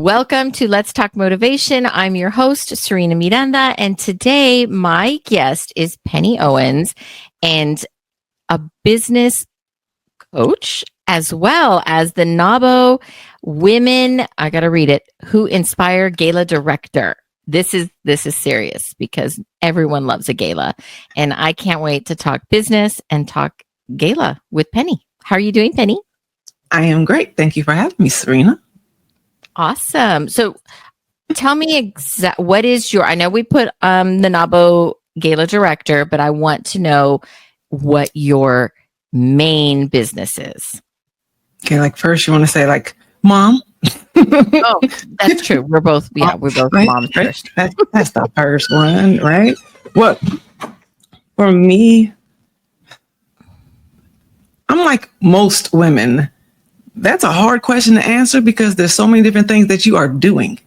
Welcome to Let's Talk Motivation. I'm your host, Serena Miranda, and today my guest is Pennie Owens, and a business coach, as well as the NAWBO Women, I got to read it, Who Inspire Gala Director. This is serious because everyone loves a gala, and I can't wait to talk business and talk gala with Pennie. How are you doing, Pennie? I am great. Thank you for having me, Serena. Awesome. So tell me what is your, I know we put the NAWBO Gala Director, but I want to know what your main business is. Okay, like first you want to say like mom? Oh, that's true. We're both right, moms right? first. That's the first one, right? What for me, I'm like most women. That's a hard question to answer because there's so many different things that you are doing.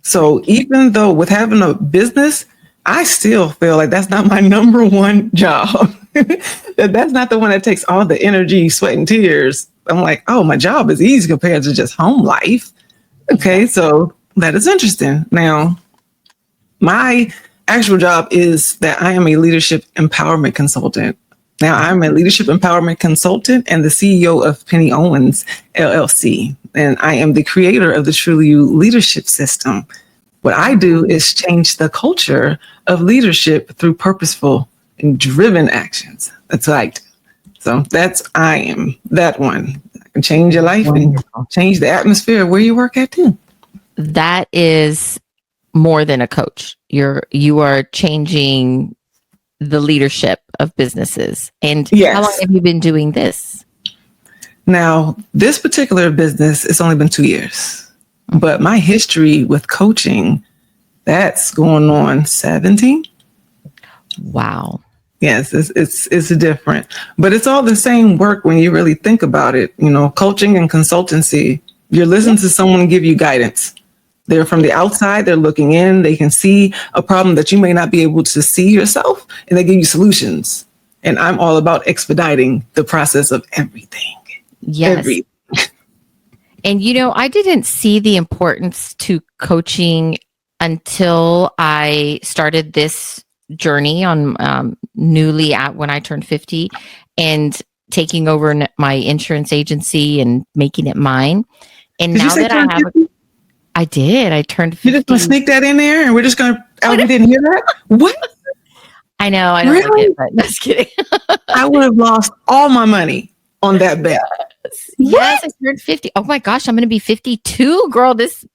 So even though with having a business, I still feel like that's not my number one job. That's not the one that takes all the energy, sweat, and tears. I'm like, oh, my job is easy compared to just home life. Okay, so that is interesting. Now, my actual job is that I am a leadership empowerment consultant. Now, I'm a leadership empowerment consultant and the CEO of Pennie Owens LLC, and I am the creator of the T.R.U.E.L.Y leadership system. What I do is change the culture of leadership through purposeful and driven actions. That's what I do. So I am that one. I can change your life and change the atmosphere where you work at too. That is more than a coach. You are changing the leadership of businesses. And yes. How long have you been doing this? Now, this particular business, it's only been 2 years, but my history with coaching, that's going on 17. Wow. Yes, it's different, but it's all the same work when you really think about it. You know, coaching and consultancy, you're listening to someone give you guidance. They're from the outside, they're looking in, they can see a problem that you may not be able to see yourself, and they give you solutions. And I'm all about expediting the process of everything. Yes. Everything. And, I didn't see the importance to coaching until I started this journey on when I turned 50 and taking over my insurance agency and making it mine. And now that I have 50? I did. I turned 50. You're just going to sneak that in there and we're just going to, we didn't hear that? What? I know. I don't like it, but just kidding. I would have lost all my money on that bet. Yes, I turned 50. Oh my gosh, I'm going to be 52, girl, this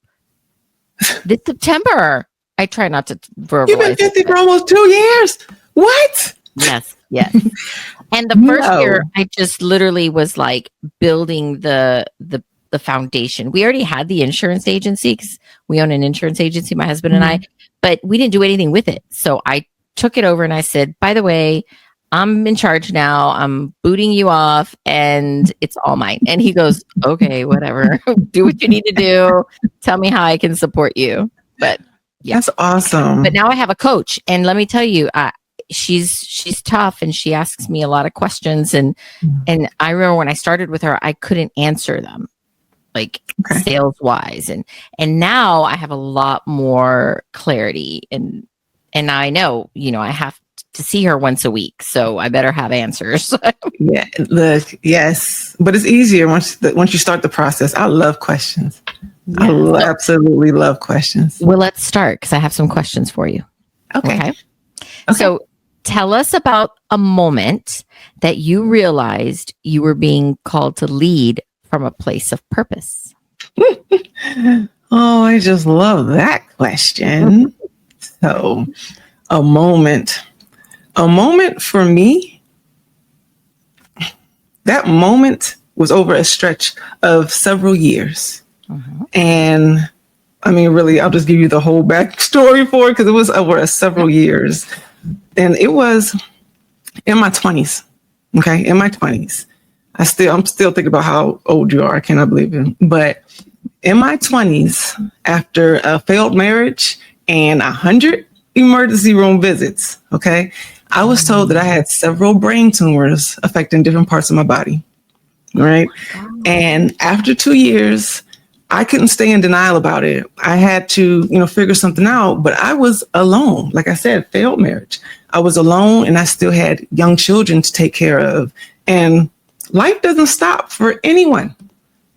September. I try not to verbalize. You've been 50 for almost 2 years. What? Yes. And the first year, I just literally was like building the foundation. We already had the insurance agency because we own an insurance agency, my husband and I, but we didn't do anything with it. So I took it over and I said, by the way, I'm in charge now. I'm booting you off and it's all mine. And he goes, okay, whatever. Do what you need to do. Tell me how I can support you. But yeah. That's awesome. But now I have a coach, and let me tell you, she's tough and she asks me a lot of questions. And I remember when I started with her, I couldn't answer them. Like sales wise. And now I have a lot more clarity and I know, I have to see her once a week. So I better have answers. Yeah. Look, yes. But it's easier once you start the process. I love questions. Yeah. I absolutely love questions. Well, let's start because I have some questions for you. Okay. So tell us about a moment that you realized you were being called to lead from a place of purpose. Oh, I just love that question. So a moment for me, that moment was over a stretch of several years. And I mean, really, I'll just give you the whole backstory for it because it was over several years. And it was in my 20s. Okay. In my 20s. I'm still thinking about how old you are. I cannot believe it. But in my 20s, after a failed marriage and 100 emergency room visits, okay, I was told that I had several brain tumors affecting different parts of my body. Right. And after 2 years, I couldn't stay in denial about it. I had to, figure something out, but I was alone. Like I said, failed marriage. I was alone and I still had young children to take care of. And life doesn't stop for anyone.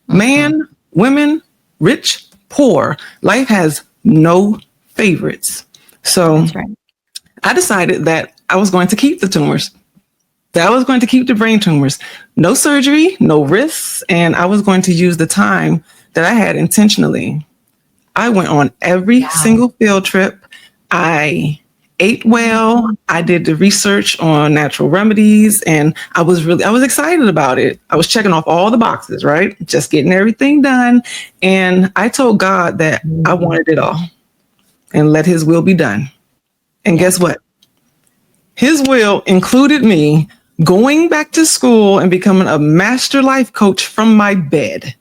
Man, women, rich, poor. Life has no favorites. So That's right. I decided that I was going to keep the tumors. That I was going to keep the brain tumors. No surgery, no risks. And I was going to use the time that I had intentionally. I went on every single field trip. I ate well. I did the research on natural remedies, and I was excited about it. I was checking off all the boxes, right? Just getting everything done. And I told God that I wanted it all and let his will be done. And guess what? His will included me going back to school and becoming a master life coach from my bed.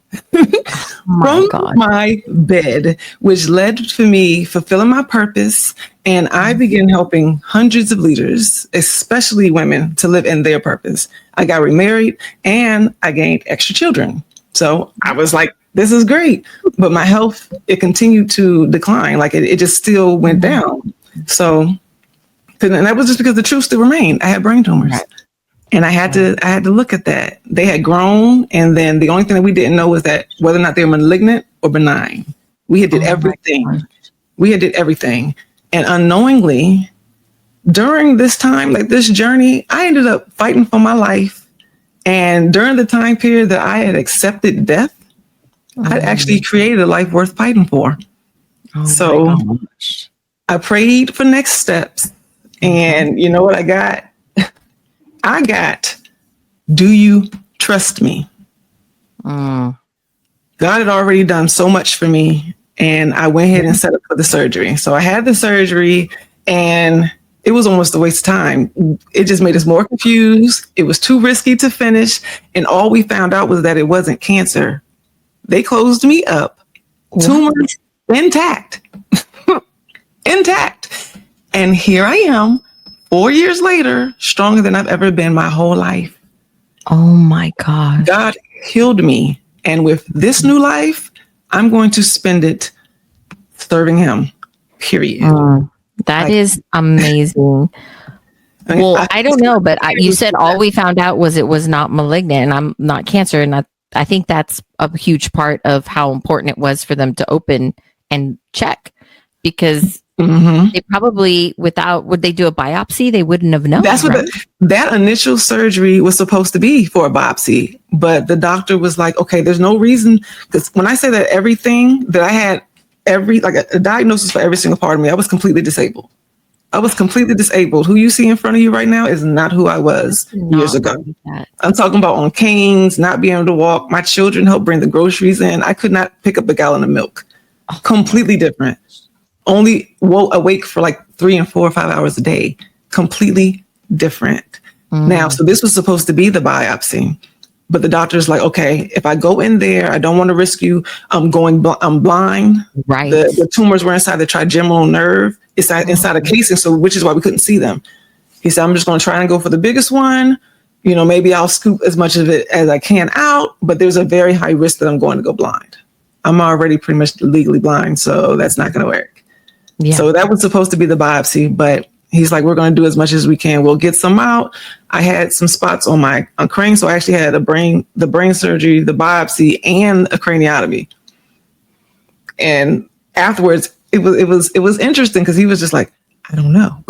My bed, which led to me fulfilling my purpose. And I began helping hundreds of leaders, especially women, to live in their purpose. I got remarried and I gained extra children. So I was like, this is great. But my health, it continued to decline. Like it just still went down. So, and that was just because the truth still remained. I had brain tumors. Right. And I had to look at that. They had grown, and then the only thing that we didn't know was that whether or not they were malignant or benign. We had did everything. We had did everything. And unknowingly, during this time, like this journey, I ended up fighting for my life. And during the time period that I had accepted death, I actually created a life worth fighting for. So I prayed for next steps. And you know what I got? I got, do you trust me? God had already done so much for me, and I went ahead and set up for the surgery. So I had the surgery, and it was almost a waste of time. It just made us more confused. It was too risky to finish, and all we found out was that it wasn't cancer. They closed me up, tumors intact, intact. And here I am, 4 years later, stronger than I've ever been my whole life. Oh my God. God healed me. And with this new life, I'm going to spend it serving him, period. That is amazing. Well, I don't know, but you said all we found out was it was not malignant and I'm not cancer. And I think that's a huge part of how important it was for them to open and check, because they probably, would they do a biopsy? They wouldn't have known. That's what that initial surgery was supposed to be, for a biopsy. But the doctor was like, okay, there's no reason. Because when I say that everything that I had, a diagnosis for every single part of me, I was completely disabled. I was completely disabled. Who you see in front of you right now is not who I was years ago. I'm talking about on canes, not being able to walk. My children helped bring the groceries in. I could not pick up a gallon of milk. Completely different. Only awake for like 3 and 4 or 5 hours a day. Completely different. Now, so this was supposed to be the biopsy, but the doctor's like, okay, if I go in there, I don't want to risk you. I'm blind. Right. The tumors were inside the trigeminal nerve. It's inside a casing, so which is why we couldn't see them. He said, I'm just going to try and go for the biggest one. Maybe I'll scoop as much of it as I can out, but there's a very high risk that I'm going to go blind. I'm already pretty much legally blind, so that's not going to work. Yeah. So that was supposed to be the biopsy, but he's like, we're going to do as much as we can. We'll get some out. I had some spots on my crane, so I actually had the brain surgery, the biopsy, and a craniotomy. And afterwards, it was interesting because he was just like, I don't know.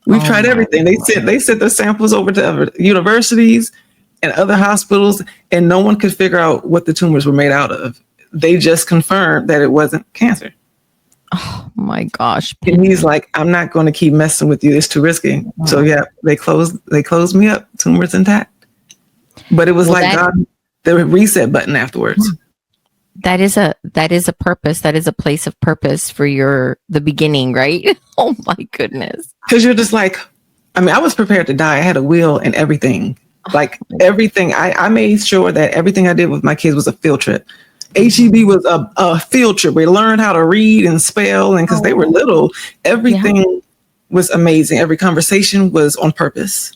We've tried everything. They sent the samples over to other universities and other hospitals, and no one could figure out what the tumors were made out of. They just confirmed that it wasn't cancer. Oh my gosh. And he's like, I'm not going to keep messing with you. It's too risky. So yeah, they closed me up. Tumors intact. But it was God, the reset button afterwards. That is a purpose. That is a place of purpose for the beginning, right? Oh my goodness. Because you're just like, I was prepared to die. I had a will and everything. Like everything. I made sure that everything I did with my kids was a field trip. HEB was a field trip. We learned how to read and spell, and because they were little, everything was amazing. Every conversation was on purpose,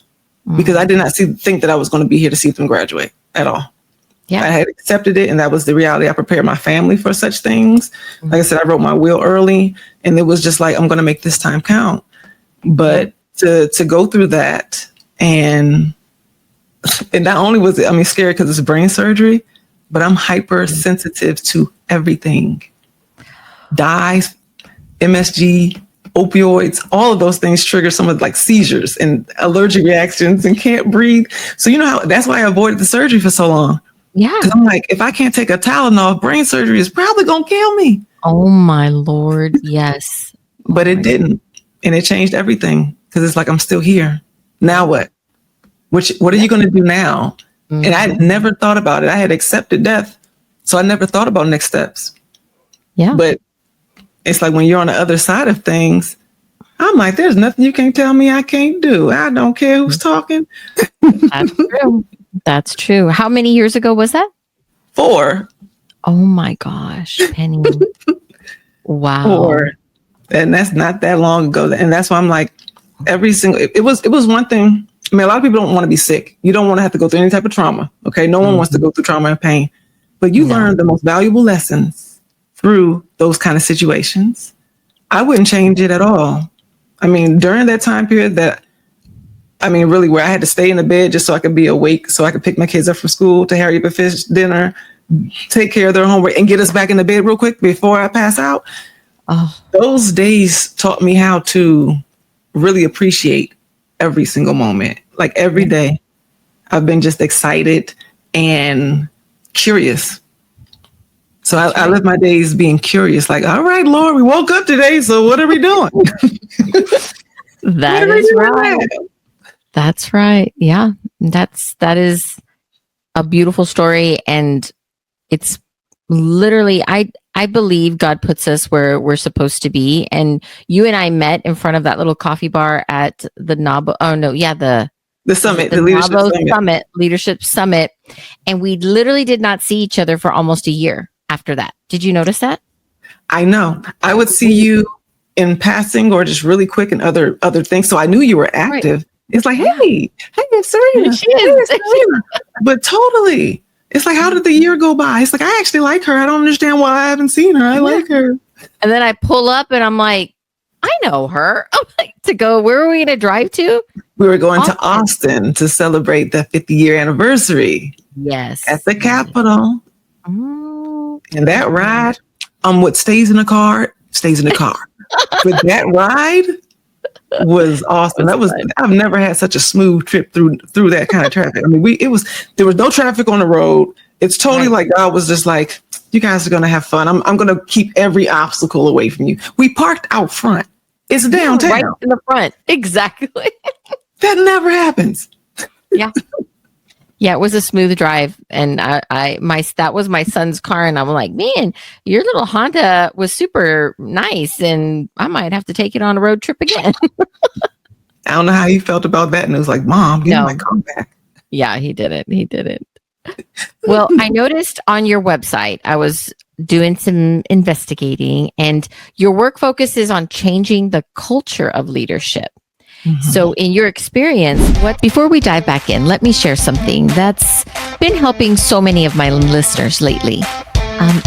because I did not think that I was going to be here to see them graduate at all. Yeah. I had accepted it, and that was the reality. I prepared my family for such things. Like I said, I wrote my will early, and it was just like, I'm going to make this time count. But to go through that, and not only was it, scary because it's brain surgery, but I'm hypersensitive to everything. Dyes, MSG, opioids, all of those things trigger some of like seizures and allergic reactions and can't breathe. So that's why I avoided the surgery for so long. Yeah. Because I'm like, if I can't take a Tylenol, brain surgery is probably going to kill me. Oh my Lord. Yes. But it didn't. And it changed everything because it's like, I'm still here. Now what? What are you going to do now? Mm-hmm. And I had never thought about it. I had accepted death. So I never thought about next steps. Yeah. But it's like when you're on the other side of things, I'm like, there's nothing you can tell me I can't do. I don't care who's talking. That's true. That's true. How many years ago was that? 4. Oh my gosh, Pennie. Wow. 4. And that's not that long ago. And that's why I'm like, it was one thing. A lot of people don't want to be sick. You don't want to have to go through any type of trauma. Okay. No one wants to go through trauma and pain, but you learn the most valuable lessons through those kind of situations. I wouldn't change it at all. During that time period really where I had to stay in the bed just so I could be awake, so I could pick my kids up from school to hurry up and finish dinner, take care of their homework, and get us back in the bed real quick before I pass out. Oh. Those days taught me how to really appreciate every single moment. Like every day, I've been just excited and curious. So I live my days being curious, like, all right, Lord, we woke up today, so what are we doing? That is right. That's right. Yeah. That is a beautiful story. And it's literally, I believe God puts us where we're supposed to be. And you and I met in front of that little coffee bar at the NAWBO. Oh no. Yeah. The summit, the leadership summit. And we literally did not see each other for almost a year after that. Did you notice that? I know. I would see you in passing or just really quick and other things. So I knew you were active. Right. It's like, hey, Serena. She is. Serena. But totally. It's like, how did the year go by? It's like, I actually like her. I don't understand why I haven't seen her. I like her. And then I pull up and I'm like, I know her. I'm like, to go, where were we going to drive to? We were going to Austin to celebrate the 50-year anniversary. Yes. At the Capitol. Oh. And that ride, what stays in the car, stays in the car. But that ride was awesome. I've never had such a smooth trip through that kind of traffic. There was no traffic on the road. It's totally like God was just like, you guys are going to have fun. I'm going to keep every obstacle away from you. We parked out front. It's downtown. Right in the front. Exactly. That never happens. Yeah. Yeah, it was a smooth drive, and that was my son's car, and I'm like, man, your little Honda was super nice, and I might have to take it on a road trip again. I don't know how you felt about that, and it was like, Mom, give me my car back. Yeah, he did it. Well, I noticed on your website, I was doing some investigating, and your work focuses on changing the culture of leadership. Mm-hmm. So in your experience, before we dive back in, let me share something that's been helping so many of my listeners lately.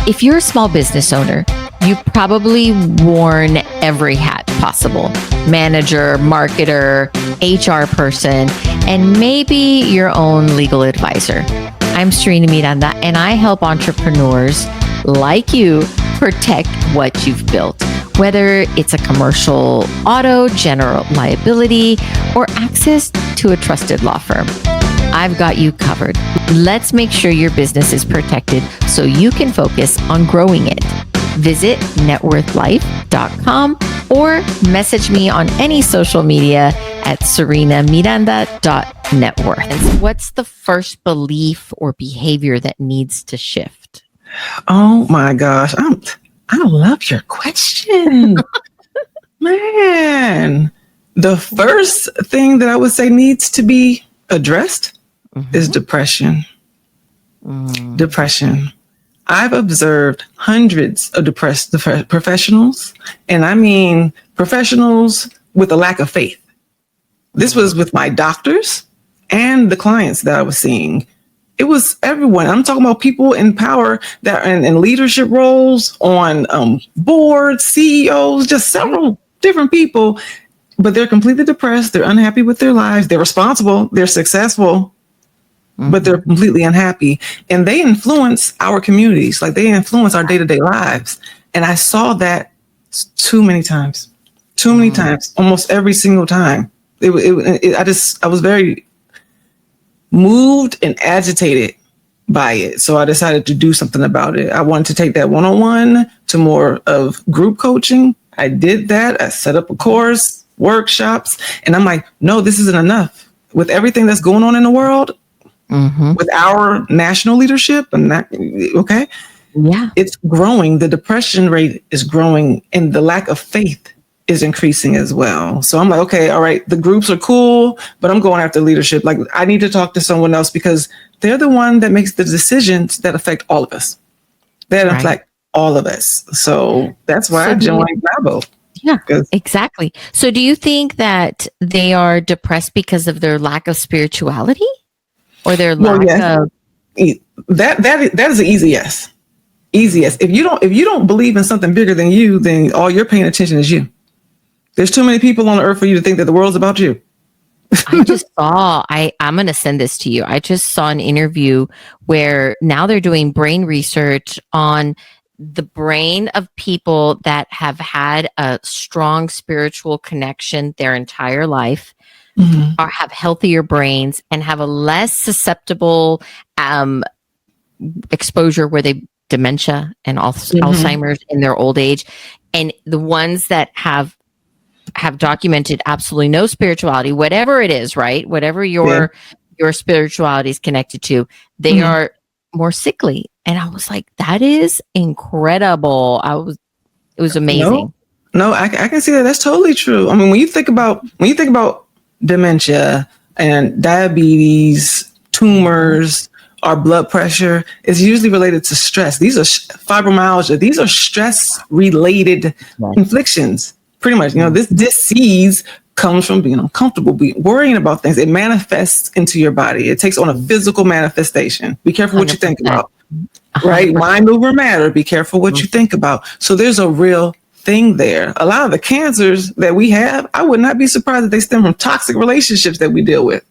If you're a small business owner, you've probably worn every hat possible: manager, marketer, HR person, and maybe your own legal advisor. I'm Serena Miranda, and I help entrepreneurs like you protect what you've built. Whether it's a commercial auto, general liability, or access to a trusted law firm, I've got you covered. Let's make sure your business is protected so you can focus on growing it. Visit networthlife.com or message me on any social media at serenamiranda.networth. What's the first belief or behavior that needs to shift? Oh my gosh. I love your question. Man, the first thing that I would say needs to be addressed is depression. Depression. I've observed hundreds of depressed professionals, and I mean professionals with a lack of faith. This was with my doctors and the clients that I was seeing. It was everyone. I'm talking about people in power that are in leadership roles, on boards, CEOs, just several different people. But they're completely depressed. They're unhappy with their lives. They're responsible. They're successful, but they're completely unhappy. And they influence our communities. Like, they influence our day-to-day lives. And I saw that too many times, almost every single time. I was very moved and agitated by it. So I decided to do something about it. I wanted to take that one-on-one to more of group coaching. I did that. I set up a course, workshops, and I'm like, no, this isn't enough. With everything that's going on in the world, with our national leadership, it's growing. The depression rate is growing, and the lack of faith is increasing as well. So I'm like, okay, all right, the groups are cool, but I'm going after leadership. Like, I need to talk to someone else, because they're the one that makes the decisions that affect all of us. Affect all of us. So that's why I joined NAWBO. Yeah, exactly. So do you think that they are depressed because of their lack of spirituality, or their lack of that is an easy yes. Easy yes. If you don't believe in something bigger than you, then all you're paying attention is you. There's too many people on earth for you to think that the world's about you. I'm going to send this to you. I just saw an interview where now they're doing brain research on the brain of people that have had a strong spiritual connection their entire life, or have healthier brains and have a less susceptible exposure where they dementia and Alzheimer's in their old age. And the ones that have documented absolutely no spirituality, whatever it is, right? Whatever your spirituality is connected to, they are more sickly. And I was like, that is incredible. It was amazing. No, I can see that. That's totally true. I mean, when you think about dementia and diabetes, tumors, our blood pressure is usually related to stress. These are fibromyalgia. These are stress-related inflictions. Pretty much, this disease comes from being uncomfortable, worrying about things. It manifests into your body. It takes on a physical manifestation. Be careful what you think about, right? 100%. Mind over matter. Be careful what you think about. So there's a real thing there. A lot of the cancers that we have, I would not be surprised if they stem from toxic relationships that we deal with.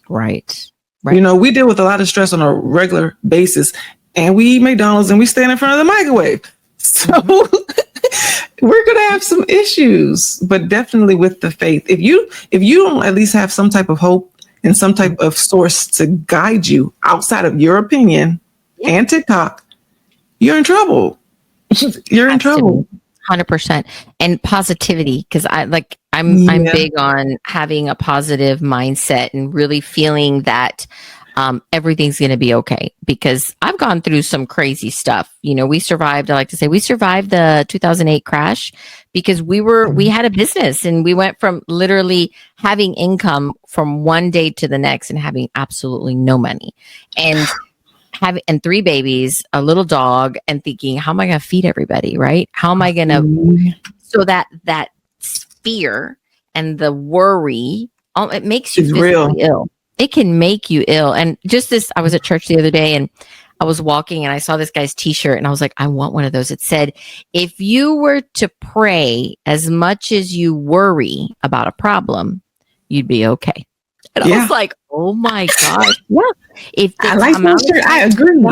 Right. We deal with a lot of stress on a regular basis, and we eat McDonald's and we stand in front of the microwave. So we're going to have some issues, but definitely with the faith. If you don't at least have some type of hope and some type of source to guide you outside of your opinion and TikTok, you're in trouble. You're in trouble. 100%. And positivity, because I'm big on having a positive mindset and really feeling that everything's going to be okay, because I've gone through some crazy stuff. We survived. I like to say we survived the 2008 crash because we had a business, and we went from literally having income from one day to the next and having absolutely no money, and 3 babies, a little dog, and thinking, how am I going to feed everybody? Right? How am I going to? So that fear and the worry, it makes you physically ill. It can make you ill. And just this, I was at church the other day, and I was walking, and I saw this guy's t-shirt, and I was like, I want one of those. It said, if you were to pray as much as you worry about a problem, you'd be okay. And I was like, oh my gosh. Yeah. I like that shirt. I agree.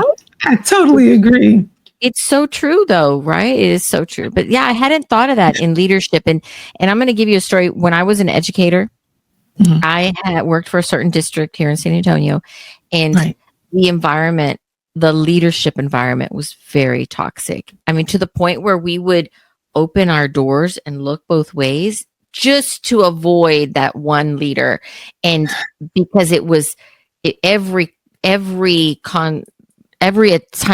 I totally agree. It's so true though, right? It is so true. But yeah, I hadn't thought of that in leadership. And I'm going to give you a story. When I was an educator, I had worked for a certain district here in San Antonio, and the environment, the leadership environment was very toxic. I mean, to the point where we would open our doors and look both ways just to avoid that one leader. And because it was every time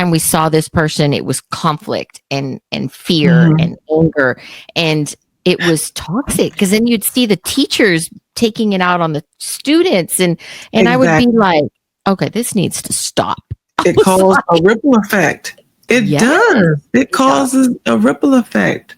we saw this person, it was conflict and fear and anger, and it was toxic, because then you'd see the teachers taking it out on the students, and I would be like, okay, this needs to stop. It causes a ripple effect. It does. It causes a ripple effect.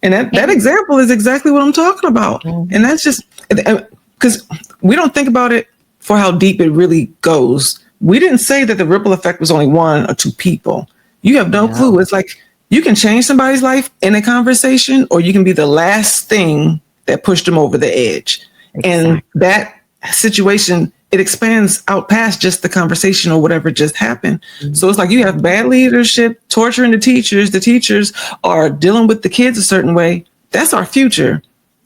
And that example is exactly what I'm talking about. And that's just because we don't think about it for how deep it really goes. we didn't say that the ripple effect was only 1 or 2 people. You have no clue. It's like you can change somebody's life in a conversation, or you can be the last thing that pushed them over the edge. Exactly. And that situation, it expands out past just the conversation or whatever just happened. Mm-hmm. So it's like you have bad leadership, torturing the teachers. The teachers are dealing with the kids a certain way. That's our future.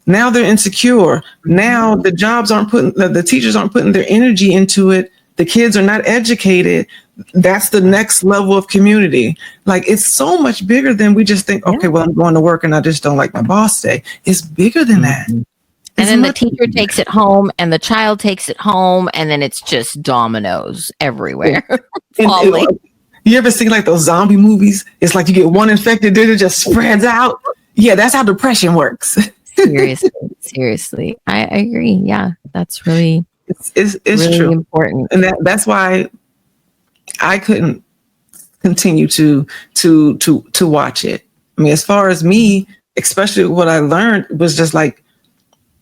Now they're insecure. Now the teachers aren't putting their energy into it. The kids are not educated. That's the next level of community. Like, it's so much bigger than we just think, okay, well, I'm going to work and I just don't like my boss today. It's bigger than that. And then the teacher takes it home and the child takes it home, and then it's just dominoes everywhere. You ever seen like those zombie movies? It's like you get one infected, then it just spreads out. Yeah, that's how depression works. Seriously. I agree. Yeah, that's really it's really true. Important. And that's why I couldn't continue to watch it. I mean, as far as me, especially what I learned was just like,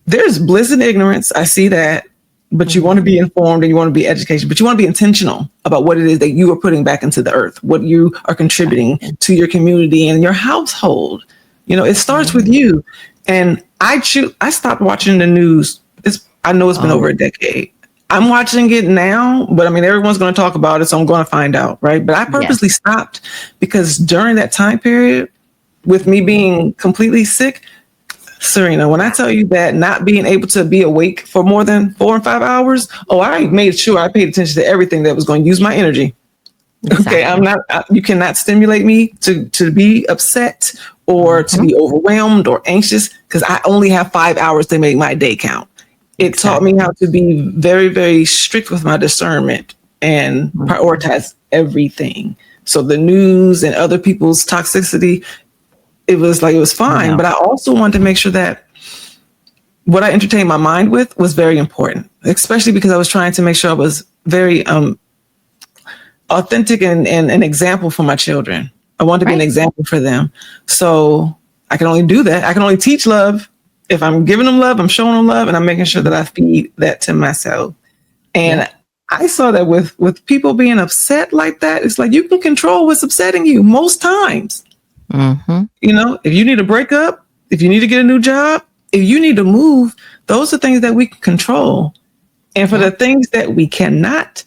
there's bliss in ignorance. I see that, but you want to be informed and you want to be educated, but you want to be intentional about what it is that you are putting back into the earth, what you are contributing to your community and your household. You know, it starts with you. And I stopped watching the news. I know it's been over a decade. I'm watching it now, but I mean, everyone's going to talk about it, so I'm going to find out, right? But I purposely stopped because during that time period, with me being completely sick, Serena, when I tell you that not being able to be awake for more than 4 or 5 hours, I made sure I paid attention to everything that was going to use my energy. Exactly. Okay, you cannot stimulate me to be upset or to be overwhelmed or anxious, because I only have 5 hours to make my day count. It taught me how to be very, very strict with my discernment and prioritize everything. So the news and other people's toxicity, it was fine. But I also wanted to make sure that what I entertained my mind with was very important, especially because I was trying to make sure I was very authentic and an example for my children. I want to be an example for them. So I can only do that. I can only teach love. If I'm giving them love, I'm showing them love, and I'm making sure that I feed that to myself. And I saw that with people being upset like that, it's like you can control what's upsetting you most times. Mm-hmm. You know, if you need to break up, if you need to get a new job, if you need to move, those are things that we can control. And for the things that we cannot,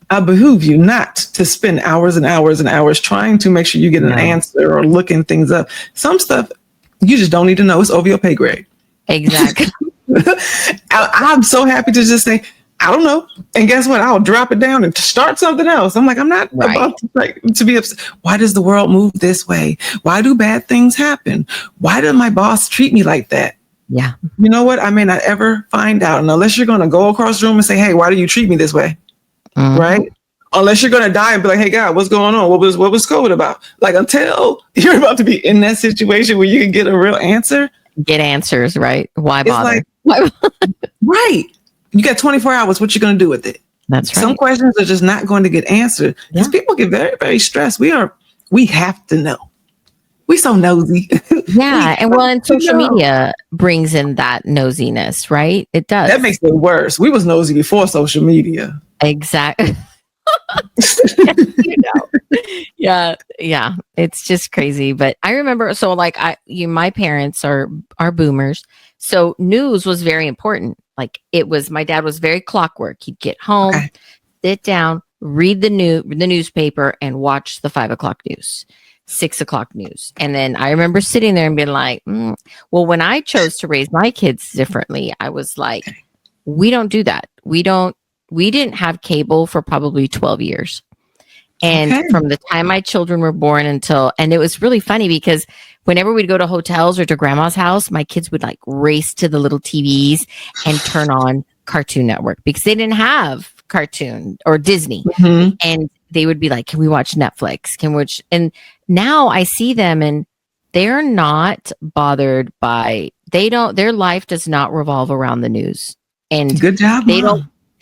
I behoove you not to spend hours and hours and hours trying to make sure you get an answer or looking things up. Some stuff you just don't need to know. It's over your pay grade. Exactly. I'm so happy to just say, I don't know. And guess what? I'll drop it down and start something else. I'm like, I'm not about to be upset. Why does the world move this way? Why do bad things happen? Why did my boss treat me like that? Yeah. You know what? I may not ever find out. And unless you're going to go across the room and say, hey, why do you treat me this way? Right? Unless you're going to die and be like, hey, God, what's going on? What was COVID about? Like, until you're about to be in that situation where you can get a real answer. Get answers, right? Why bother? Right. You got 24 hours. What you going to do with it? That's right. Some questions are just not going to get answered because people get very, very stressed. We have to know. We so nosy. Yeah. And social media brings in that nosiness, right? It does. That makes it worse. We was nosy before social media. Exactly. Yeah. It's just crazy. But I remember, so like my parents are boomers. So news was very important. Like my dad was very clockwork. He'd get home, sit down, read the newspaper and watch the 5 o'clock news, 6 o'clock news. And then I remember sitting there and being like, well, when I chose to raise my kids differently, I was like, we don't do that. We didn't have cable for probably 12 years. And from the time my children were born and it was really funny because whenever we'd go to hotels or to grandma's house, my kids would like race to the little TVs and turn on Cartoon Network because they didn't have Cartoon or Disney. Mm-hmm. And they would be like, can we watch Netflix? And now I see them and they're not bothered by, their life does not revolve around the news. And good job.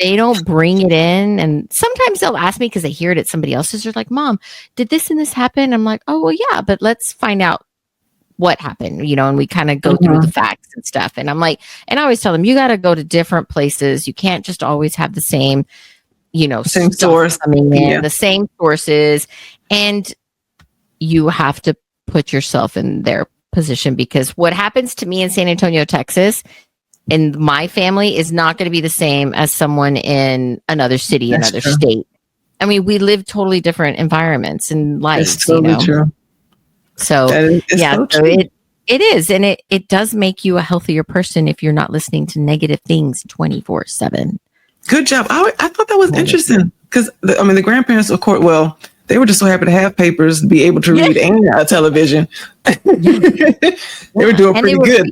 They don't bring it in. And sometimes they'll ask me because they hear it at somebody else's. They're like, Mom, did this and this happen? I'm like, oh, well, yeah, but let's find out what happened, and we kind of go through the facts and stuff. And I'm like, and I always tell them, you got to go to different places. You can't just always have the same same stuff source coming in, the same sources, and you have to put yourself in their position, because what happens to me in San Antonio, Texas, in my family is not going to be the same as someone in another city, another state. I mean, we live totally different environments and lives, It's totally true. So it is. And it does make you a healthier person if you're not listening to negative things 24/7. Good job. I thought that was interesting because the grandparents, of course, they were just so happy to have papers, to be able to read and television. They were doing pretty good.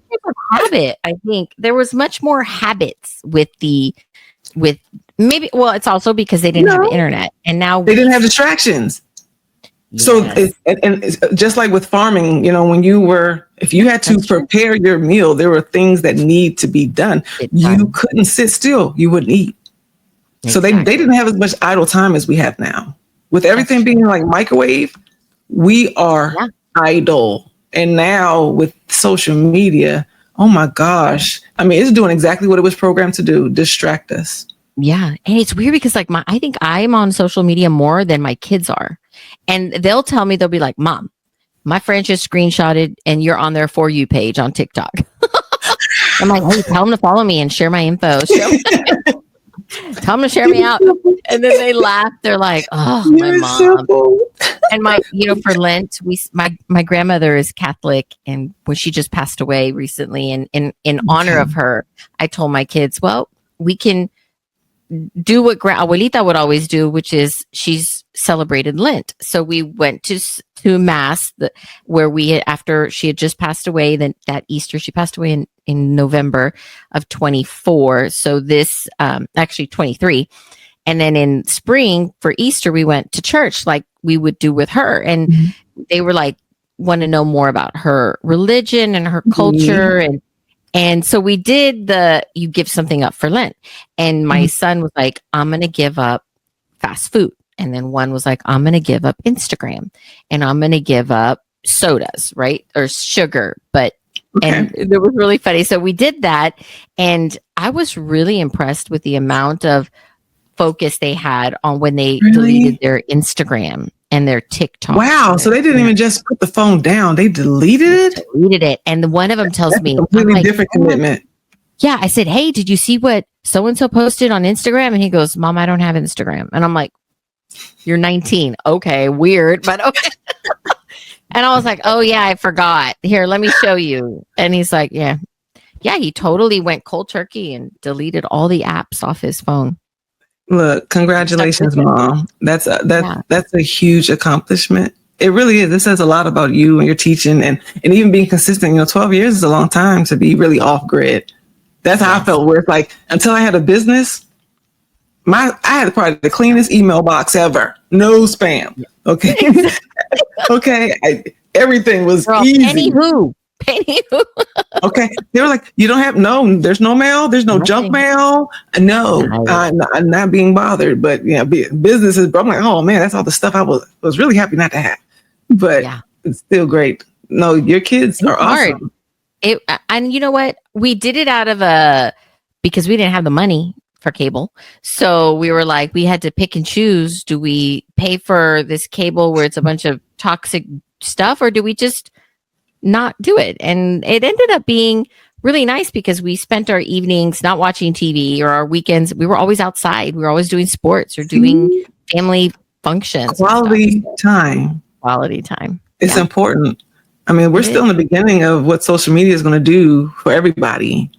Habit, I think there was much more habits with maybe. Well, it's also because they didn't have the internet, and now they didn't have distractions. Yes. So it's just like with farming, if you had to prepare your meal, there were things that need to be done. You couldn't sit still; you wouldn't eat. Exactly. So they didn't have as much idle time as we have now. With everything being like microwave, we are idle. And now with social media, oh my gosh. I mean, it's doing exactly what it was programmed to do, distract us. Yeah. And it's weird because I think I'm on social media more than my kids are. And they'll tell me, they'll be like, Mom, my friend just screenshotted and you're on their For You page on TikTok. I'm like, hey, tell them to follow me and share my info. Tell them to share me out. And then they laugh. They're like, oh, my mom. And for Lent, my grandmother is Catholic. And when she just passed away recently, and in honor of her, I told my kids, well, we can do what Abuelita would always do, which is she's celebrated Lent. So we went to mass where after she had just passed away, then that Easter, she passed away in November of 24. So this, actually 23. And then in spring for Easter, we went to church like we would do with her. And they were like, want to know more about her religion and her culture. And so we did you give something up for Lent. And my son was like, I'm going to give up fast food. And then one was like, I'm going to give up Instagram and I'm going to give up sodas, right? Or sugar. And it was really funny. So we did that. And I was really impressed with the amount of focus they had on when they deleted their Instagram and their TikTok. Wow. So they didn't even just put the phone down. They deleted it. And one of them tells me, completely different commitment. Yeah. I said, hey, did you see what so-and-so posted on Instagram? And he goes, Mom, I don't have Instagram. And I'm like, you're 19. Okay. Weird, but okay. And I was like, oh yeah, I forgot. Here, let me show you. And he's like, yeah, he totally went cold turkey and deleted all the apps off his phone. Look, congratulations, Mom. That's a huge accomplishment. It really is. This says a lot about you and your teaching and even being consistent. 12 years is a long time to be really off grid. That's how I felt, where it's like, until I had a business, I had probably the cleanest email box ever. No spam. Okay. Okay. Everything was easy. Pennie Who. Okay. They were like, you don't have, there's no mail. There's no junk mail. No, I'm not being bothered. But businesses, I'm like, oh man, that's all the stuff I was really happy not to have. But it's still great. No, your kids are awesome. And you know what? We did it because we didn't have the money for cable. So we were like, we had to pick and choose. Do we pay for this cable where it's a bunch of toxic stuff, or do we just not do it? And it ended up being really nice because we spent our evenings not watching TV, or our weekends. We were always outside. We were always doing sports or doing family functions. Quality time. It's important. I mean, we're still in the beginning of what social media is going to do for everybody.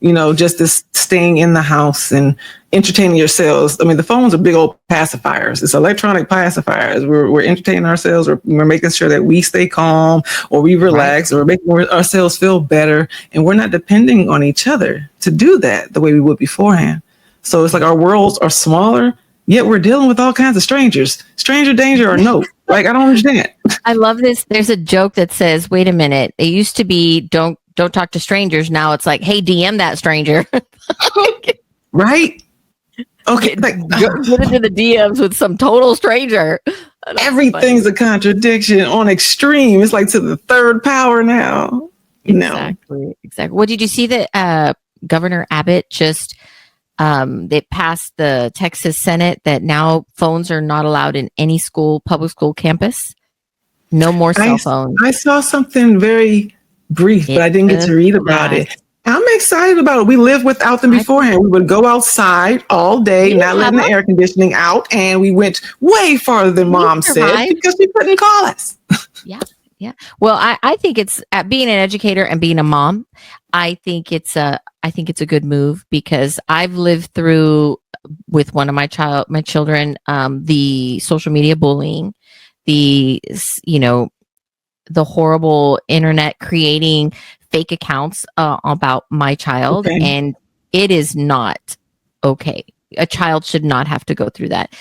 Just this staying in the house and entertaining yourselves. I mean, the phones are big old pacifiers. It's electronic pacifiers. We're entertaining ourselves, or we're making sure that we stay calm, or we relax, or we're making ourselves feel better. And we're not depending on each other to do that the way we would beforehand. So it's like our worlds are smaller, yet we're dealing with all kinds of strangers. Stranger danger or no. Like, I don't understand. I love this. There's a joke that says, wait a minute. It used to be, don't talk to strangers. Now it's like, hey, DM that stranger. Right? Okay. Like, get into the DMs with some total stranger. Everything's a contradiction on extreme. It's like to the third power now. Exactly. What did you see that Governor Abbott just They passed the Texas Senate that now phones are not allowed in any school, public school campus. No more cell phones. I saw something very brief, but I didn't get to read about it. I'm excited about it. We lived without them beforehand. We would go outside all day, not letting the air conditioning out, and we went way farther than Mom said because she couldn't call us. Yeah. Well, I think it's being an educator and being a mom. I think it's a good move because I've lived through with one of my children, the social media bullying, the horrible internet creating fake accounts about my child, and it is not okay. A child should not have to go through that.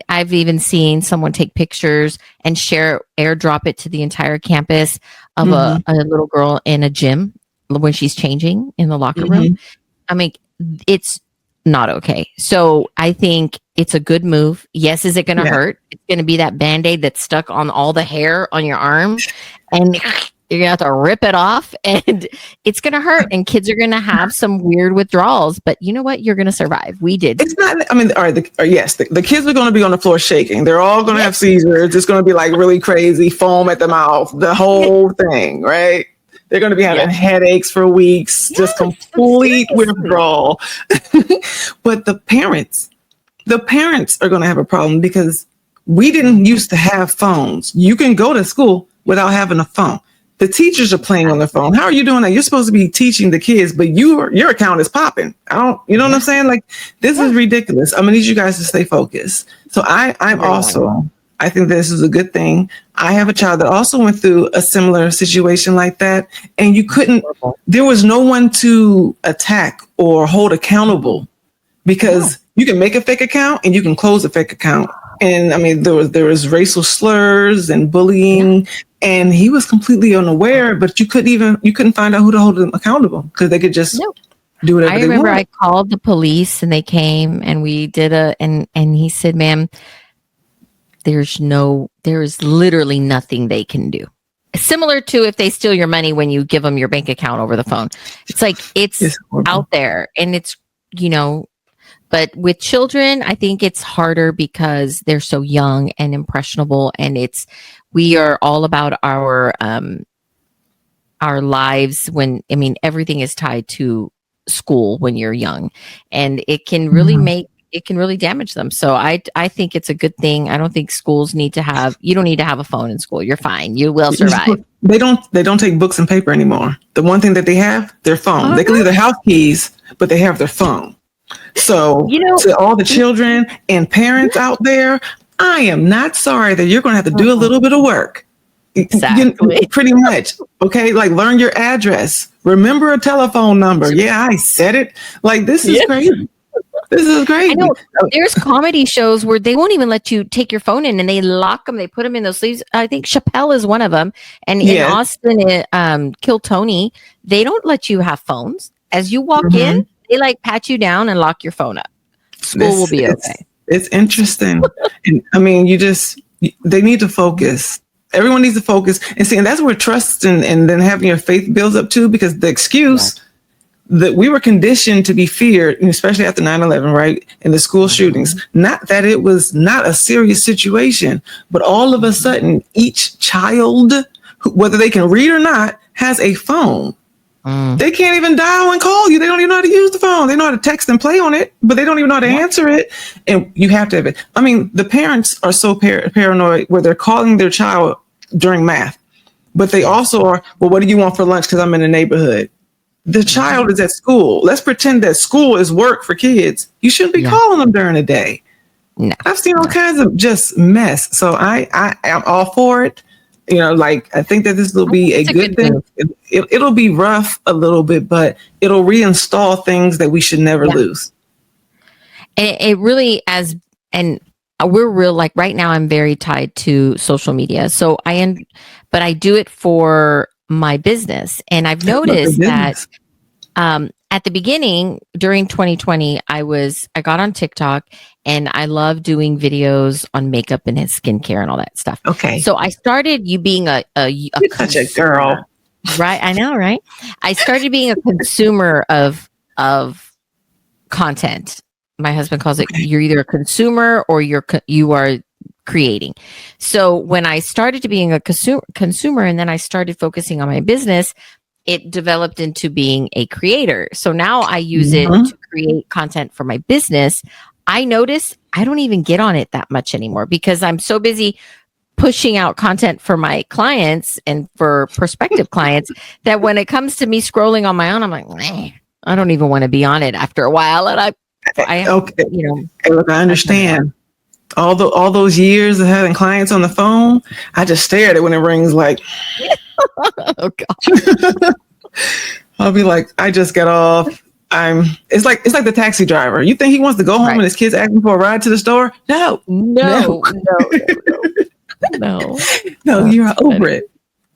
I've even seen someone take pictures and airdrop it to the entire campus of a little girl in a gym when she's changing in the locker room. I mean, it's not okay. So I think it's a good move. Yes, is it going to hurt? It's going to be that Band-Aid that's stuck on all the hair on your arm, and you're going to have to rip it off, and it's going to hurt, and kids are going to have some weird withdrawals, but you know what? You're going to survive. We did. It's not, I mean, all right, the kids are going to be on the floor shaking. They're all going to have seizures. It's going to be like really crazy, foam at the mouth, the whole thing, right? They're going to be having headaches for weeks, just complete withdrawal. But the parents are going to have a problem because we didn't used to have phones. You can go to school without having a phone. The teachers are playing on their phone. How are you doing that? You're supposed to be teaching the kids, but your account is popping. You know what I'm saying? Like, this is ridiculous. I'm gonna need you guys to stay focused. So I think this is a good thing. I have a child that also went through a similar situation like that, and there was no one to attack or hold accountable because you can make a fake account and you can close a fake account. And I mean, there was racial slurs and bullying, and he was completely unaware. But you couldn't find out who to hold him accountable because they could just do whatever they wanted. I called the police and they came and we did and he said, "Ma'am, there is literally nothing they can do." Similar to if they steal your money when you give them your bank account over the phone. It's like it's out there, and it's But with children, I think it's harder because they're so young and impressionable, and we are all about our lives everything is tied to school when you're young, and it can really damage them. So I think it's a good thing. I don't think schools you don't need to have a phone in school. You're fine. You will survive. They don't take books and paper anymore. The one thing that they have, their phone. They can leave their house keys, but they have their phone. So to all the children and parents out there, I am not sorry that you're going to have to do a little bit of work. Exactly. Pretty much. Okay. Like, learn your address. Remember a telephone number. Yeah, I said it. Like, this is crazy. This is great. I know. There's comedy shows where they won't even let you take your phone in, and they lock them. They put them in those sleeves. I think Chappelle is one of them. And in Austin, Kill Tony, they don't let you have phones. As you walk in, they pat you down and lock your phone up. School will be okay. It's interesting. And I mean, they need to focus. Everyone needs to focus and that's where trust and then having your faith builds up too, because the excuse that we were conditioned to be feared, especially after 9/11, right? And the school shootings, not that it was not a serious situation, but all of a sudden each child, whether they can read or not, has a phone. They can't even dial and call you. They don't even know how to use the phone. They know how to text and play on it, but they don't even know how to answer it. And you have to have it. I mean, the parents are so paranoid where they're calling their child during math, but they also are, well, what do you want for lunch? Because I'm in the neighborhood. The child is at school. Let's pretend that school is work for kids. You shouldn't be calling them during the day. No. I've seen all kinds of just mess. So I'm all for it. I think that this will be a good thing. It'll be rough a little bit, but it'll reinstall things that we should never lose. And it really, we're real, like right now I'm very tied to social media. So but I do it for my business. And I've noticed that at the beginning during 2020, I got on TikTok and I love doing videos on makeup and skincare and all that stuff. Okay. So I started being a such a girl. Right. I know, right? I started being a consumer of content. My husband calls it, you're either a consumer or you are creating. So when I started to being a consumer and then I started focusing on my business, it developed into being a creator. So now I use it to create content for my business. I notice I don't even get on it that much anymore because I'm so busy pushing out content for my clients and for prospective clients that when it comes to me scrolling on my own, I'm like, I don't even want to be on it after a while. And I okay, hey, look, I understand. All those years of having clients on the phone, I just stare at it when it rings. Like, oh God, I'll be like, I just got off. It's like the taxi driver. You think he wants to go home and his kids asking for a ride to the store? No, you're over it.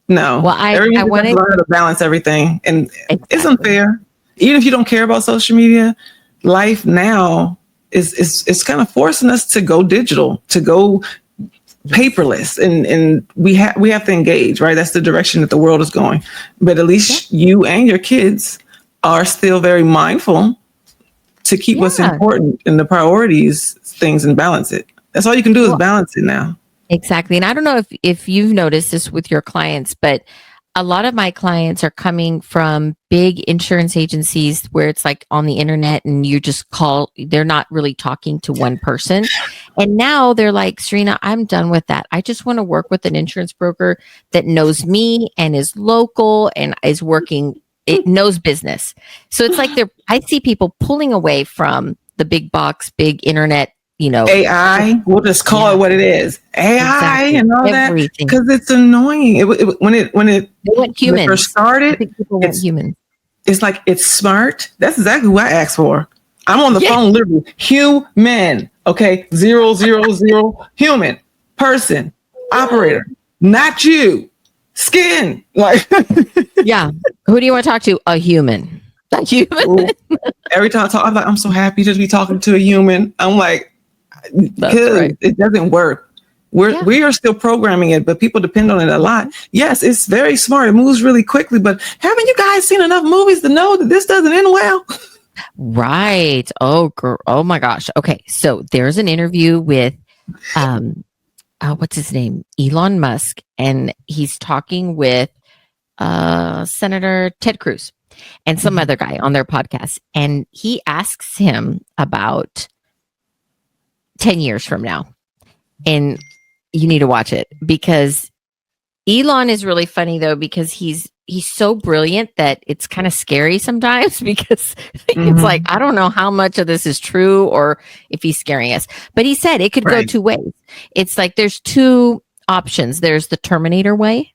No, well, I wanted to learn how to balance everything, and it's unfair. Even if you don't care about social media, life now is kind of forcing us to go digital, to go paperless, and we have to engage, right? That's the direction that the world is going. But at least you and your kids are still very mindful to keep what's important and the priorities things and balance it. That's all you can do is balance it now. Exactly. And I don't know if you've noticed this with your clients, but a lot of my clients are coming from big insurance agencies where it's like on the internet and you just call, they're not really talking to one person. And now they're like, Serena, I'm done with that. I just want to work with an insurance broker that knows me and is local and is working, it knows business. So it's like I see people pulling away from the big box, big internet, AI, we'll just call it what it is. AI and all everything. That because it's annoying. When it went human first started, people went human. It's like it's smart. That's exactly what I asked for. I'm on the phone, literally human. Okay, 000 human person operator, not you. Skin like yeah. Who do you want to talk to? A human. A human. Every time I talk, I'm like, I'm so happy to be talking to a human. I'm like. Because it doesn't work. We are still programming it, but people depend on it a lot. Yes, it's very smart. It moves really quickly, but haven't you guys seen enough movies to know that this doesn't end well? Right. Oh, girl. Oh my gosh. Okay. So there's an interview with, what's his name? Elon Musk. And he's talking with, Senator Ted Cruz and some other guy on their podcast. And he asks him about 10 years from now. And you need to watch it because Elon is really funny though, because he's so brilliant that it's kind of scary sometimes because it's like, I don't know how much of this is true or if he's scaring us, but he said it could go two ways. It's like, there's two options. There's the Terminator way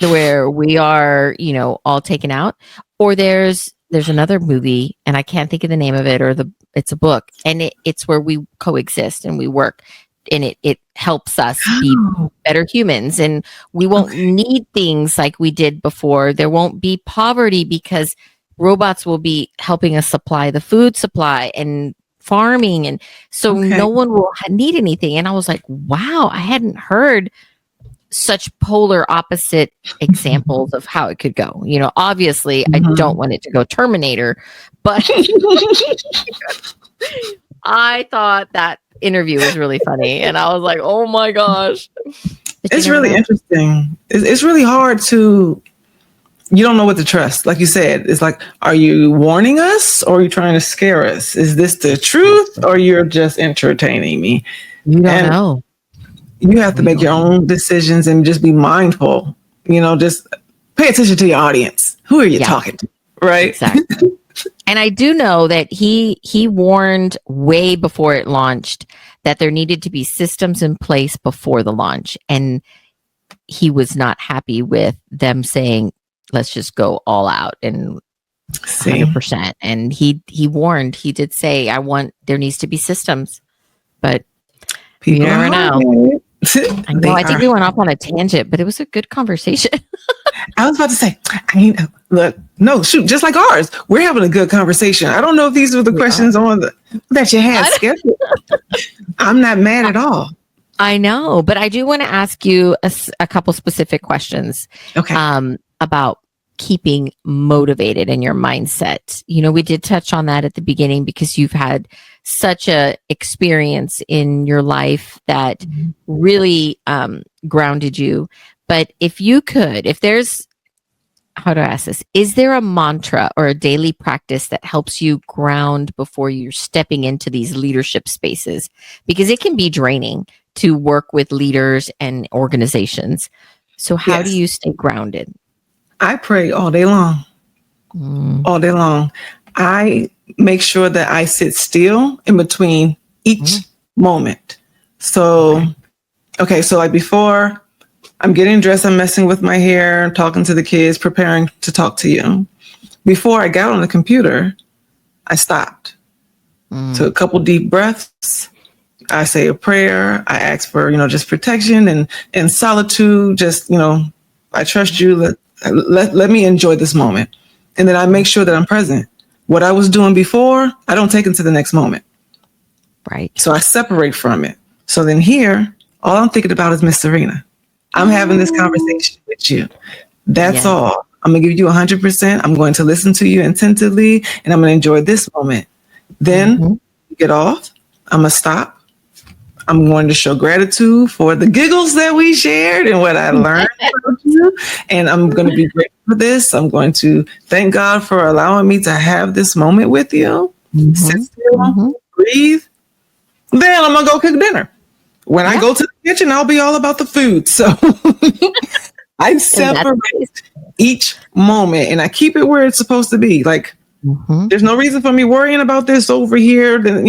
where we are, all taken out, or there's another movie and I can't think of the name of it it's a book and it's where we coexist and we work and it helps us be better humans and we won't need things like we did before. There won't be poverty because robots will be helping us supply the food supply and farming. And so no one will need anything. And I was like, wow, I hadn't heard such polar opposite examples of how it could go. Obviously I don't want it to go Terminator, but I thought that interview was really funny. And I was like, oh my gosh. It's really interesting. It's really hard you don't know what to trust. Like you said, it's like, are you warning us or are you trying to scare us? Is this the truth or you're just entertaining me? You don't know. You have to make your own decisions and just be mindful, just pay attention to your audience. Who are you talking to? Right. Exactly. And I do know that he warned way before it launched that there needed to be systems in place before the launch. And he was not happy with them saying, let's just go all out and 100%. And he warned, he did say, there needs to be systems, but you never know. I think we went off on a tangent, but it was a good conversation. I was about to say, just like ours, we're having a good conversation. I don't know if these are the questions that you had scheduled. I'm not mad at all. I know, but I do want to ask you a couple specific questions. Okay. About keeping motivated in your mindset? You know, we did touch on that at the beginning because you've had such a experience in your life that really grounded you. But if there's, how do I ask this? Is there a mantra or a daily practice that helps you ground before you're stepping into these leadership spaces? Because it can be draining to work with leaders and organizations. So how do you stay grounded? I pray all day long. All day long. I make sure that I sit still in between each moment. So, so like before I'm getting dressed, I'm messing with my hair, talking to the kids, preparing to talk to you. Before I got on the computer, I stopped. Took a couple deep breaths. I say a prayer. I ask for, just protection and solitude. Just, I trust you. Let me enjoy this moment. And then I make sure that I'm present. What I was doing before, I don't take into the next moment. Right. So I separate from it. So then here, all I'm thinking about is Miss Serena. I'm having this conversation with you. That's all. I'm going to give you 100%. I'm going to listen to you attentively, and I'm going to enjoy this moment. Then get off. I'm going to stop. I'm going to show gratitude for the giggles that we shared and what I learned about you. And I'm going to be grateful for this. I'm going to thank God for allowing me to have this moment with you. Sit still, breathe. Then I'm going to go cook dinner. When I go to the kitchen, I'll be all about the food. So I separate each moment and I keep it where it's supposed to be. Like, there's no reason for me worrying about this over here. Then,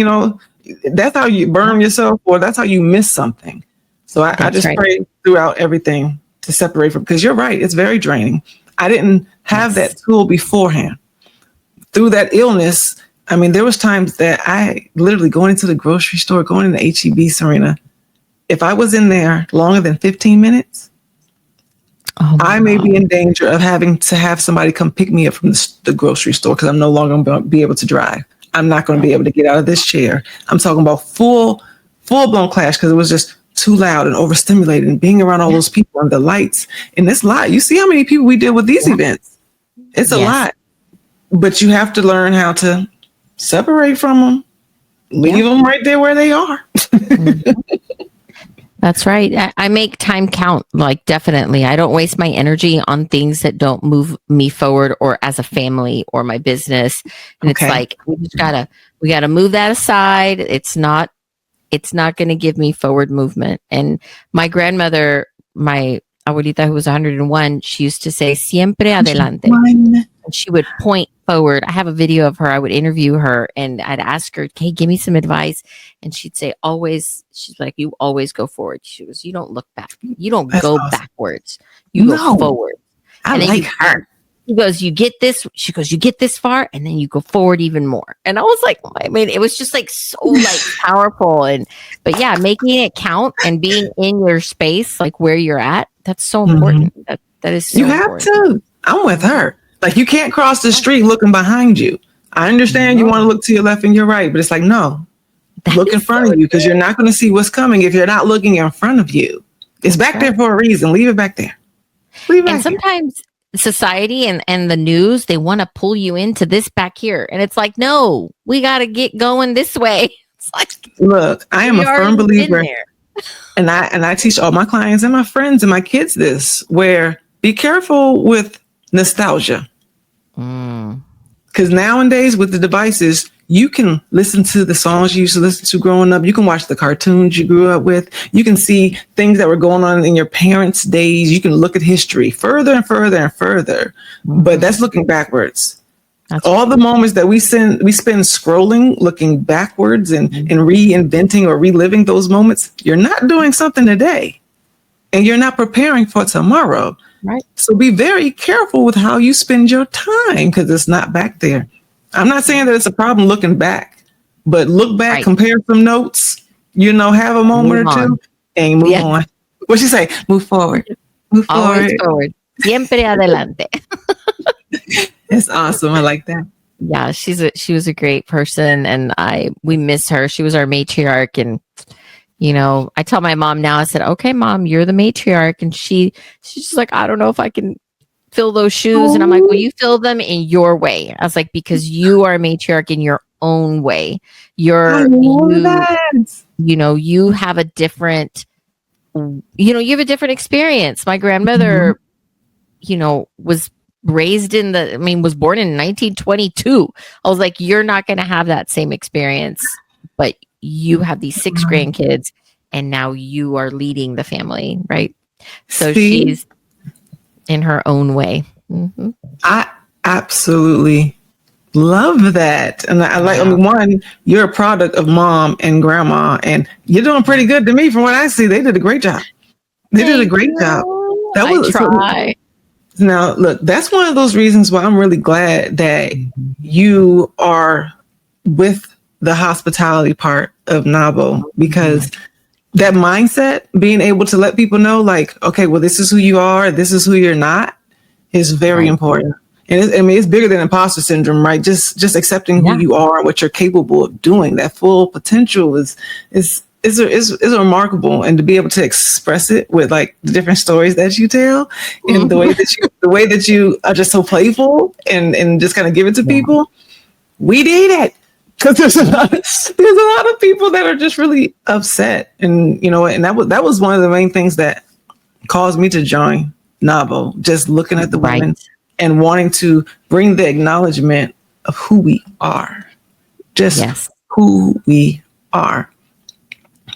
that's how you burn yourself, or that's how you miss something. So I just pray throughout everything to separate from, because you're right. It's very draining. I didn't have that tool beforehand. Through that illness, I mean, there was times that I literally going into the grocery store, going into H-E-B, Serena, if I was in there longer than 15 minutes, I may be in danger of having to have somebody come pick me up from the grocery store because I'm no longer going to be able to drive. I'm not going to be able to get out of this chair. I'm talking about full-blown clash because it was just too loud and overstimulated and being around all those people and the lights. And it's a lot. You see how many people we deal with these events. It's a lot. But you have to learn how to separate from them, leave them right there where they are. That's right. I make time count, like definitely. I don't waste my energy on things that don't move me forward or as a family or my business. And it's like, we gotta move that aside. It's not going to give me forward movement. And my grandmother, my abuelita, who was 101, she used to say, siempre adelante. And she would point forward. I have a video of her. I would interview her and I'd ask her, hey, give me some advice. And she'd say, always, she's like, you always go forward. She goes, you don't look back. You don't go backwards. You go forward. I like her. She goes, you get this. She goes, you get this far and then you go forward even more. And I was like, I mean, it was just like so like powerful. But yeah, making it count and being in your space, like where you're at, that's so important. That is so important. You have to. I'm with her. Like, you can't cross the street looking behind you. I understand you want to look to your left and your right, but it's like, no, look in front of you, because you're not going to see what's coming if you're not looking in front of you. It's back there for a reason. Leave it back there. And sometimes society and the news, they want to pull you into this back here. And it's like, no, we got to get going this way. It's like, look, I am a firm believer. And I teach all my clients and my friends and my kids this, where be careful with nostalgia. Because nowadays with the devices, you can listen to the songs you used to listen to growing up. You can watch the cartoons you grew up with. You can see things that were going on in your parents' days. You can look at history further and further and further. But that's looking backwards. All the moments that we spend scrolling, looking backwards and reinventing or reliving those moments, you're not doing something today. And you're not preparing for tomorrow. Right. So be very careful with how you spend your time, because it's not back there. I'm not saying that it's a problem looking back, but look back, compare some notes, have a moment or two and move on. What'd she say? Move forward. Move always forward. Siempre adelante. It's awesome. I like that. Yeah, she was a great person, and we miss her. She was our matriarch, and I tell my mom now, I said, okay, Mom, you're the matriarch. And she's just like, I don't know if I can fill those shoes. And I'm like, well, you fill them in your way. I was like, because you are a matriarch in your own way. You have a different, you have a different experience. My grandmother, was was born in 1922. I was like, you're not going to have that same experience, but you have these 6 grandkids and now you are leading the family, right? So she's in her own way. Mm-hmm. I absolutely love that. And one, you're a product of mom and grandma, and you're doing pretty good to me from what I see. They did a great job. They did a great job. That was try. Now, look, that's one of those reasons why I'm really glad that you are with the hospitality part of NAWBO, because that mindset, being able to let people know, like, okay, well, this is who you are, this is who you're not, is very important. And it's bigger than imposter syndrome, right? Just accepting who you are and what you're capable of doing. That full potential is remarkable, and to be able to express it with like the different stories that you tell, and the way that you are just so playful and just kind of give it to people. We need it, because there's a lot of people that are just really upset, and and that was one of the main things that caused me to join NAWBO. Just looking at the women and wanting to bring the acknowledgement of who we are, who we are.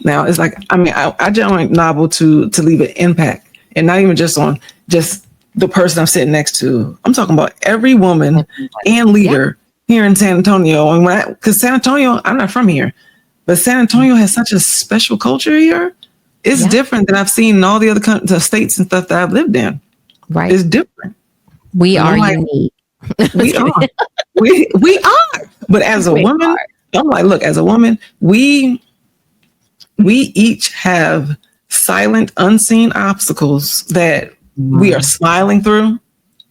Now it's like, I joined NAWBO to leave an impact, and not even just on just the person I'm sitting next to. I'm talking about every woman and leader here in San Antonio. And because San Antonio, I'm not from here, but San Antonio has such a special culture here. It's different than I've seen in all the other states and stuff that I've lived in. Right. It's different. We are unique. We are. We are. But as a woman, I'm like, look, as a woman, we each have silent, unseen obstacles that we are smiling through,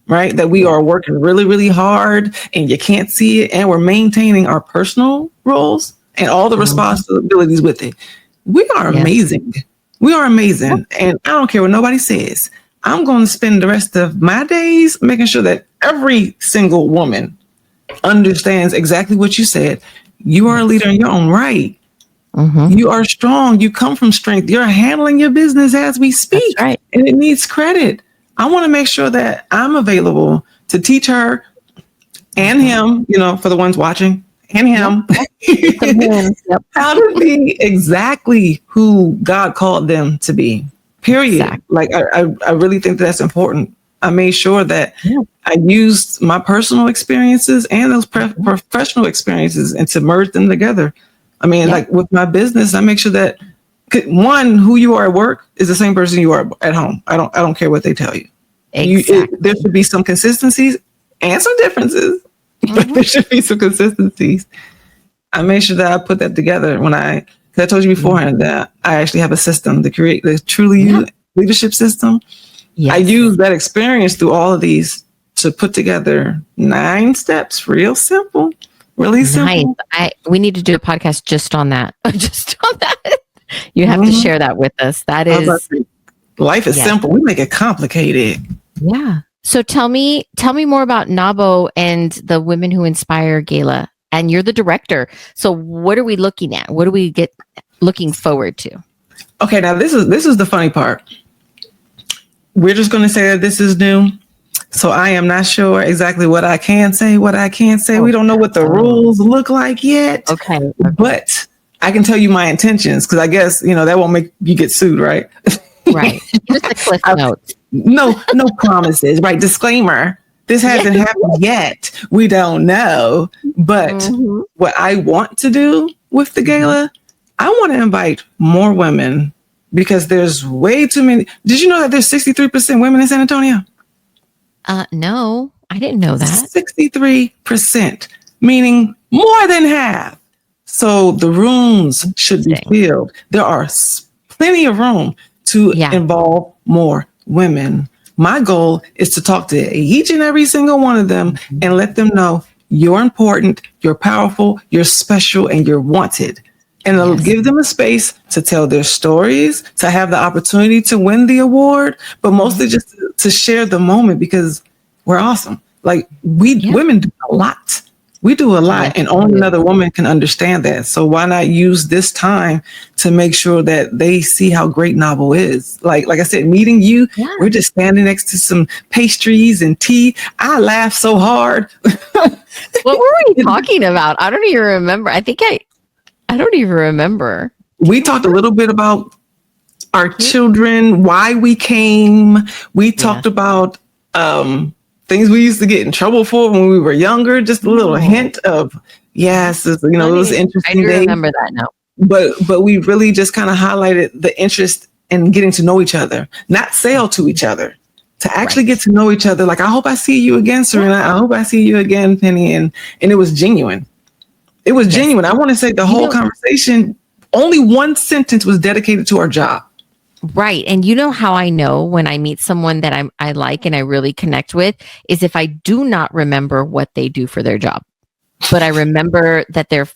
right? That we are working really, really hard, and you can't see it. And we're maintaining our personal roles and all the responsibilities with it. We are amazing. We are amazing. And I don't care what nobody says. I'm going to spend the rest of my days making sure that every single woman understands exactly what you said. You are a leader in your own right. Mm-hmm. You are strong. You come from strength. You're handling your business as we speak. That's right. And it needs credit. I want to make sure that I'm available to teach her and him, for the ones watching, and him, how to be exactly who God called them to be. Period. Exactly. Like, I really think that's important. I made sure that I used my personal experiences and those professional experiences and to merge them together. Like with my business, I make sure that one, who you are at work is the same person you are at home. I don't care what they tell you. Exactly. There should be some consistencies and some differences, but there should be some consistencies. I made sure that I put that together because I told you beforehand that I actually have a system to create the T.R.U.E.L.Y leadership system. Yes. I use that experience through all of these to put together 9 steps, real simple. Really simple. Nice. We need to do a podcast just on that. You have to share that with us. That is, life is simple. We make it complicated. Yeah. So tell me more about NAWBO and the Women Who Inspire Gala. And you're the director. So what are we looking at? What do we looking forward to? Okay, now this is the funny part. We're just going to say that this is new. So I am not sure exactly what I can say, what I can't say. We don't know what the rules look like yet. Okay. But I can tell you my intentions, because I guess, that won't make you get sued, right? Right. Just a cliff note. No promises, right? Disclaimer. This hasn't happened yet. We don't know. But what I want to do with the gala, I want to invite more women, because there's way too many. Did you know that there's 63% women in San Antonio? No, I didn't know that. 63%, meaning more than half. So the rooms should be filled. There are plenty of room to involve more women. My goal is to talk to each and every single one of them and let them know you're important, you're powerful, you're special, and you're wanted. And it'll give them a space to tell their stories, to have the opportunity to win the award, but mostly just to share the moment, because we're awesome. Like women do a lot. We do a lot, and only another woman can understand that. So why not use this time to make sure that they see how great NAWBO is? Like I said, meeting you, we're just standing next to some pastries and tea. I laughed so hard. What were we talking about? I don't even remember. I don't even remember. We talked a little bit about our children, why we came. We talked about things we used to get in trouble for when we were younger. Just a little hint of, it was interesting. I do remember that now. But we really just kind of highlighted the interest in getting to know each other, not sell to each other, to actually get to know each other. Like, I hope I see you again, Serena. I hope I see you again, Pennie. And it was genuine. It was genuine. I want to say the whole conversation, only one sentence was dedicated to our job. Right. And you know how I know when I meet someone that I like and I really connect with is if I do not remember what they do for their job, but I remember that their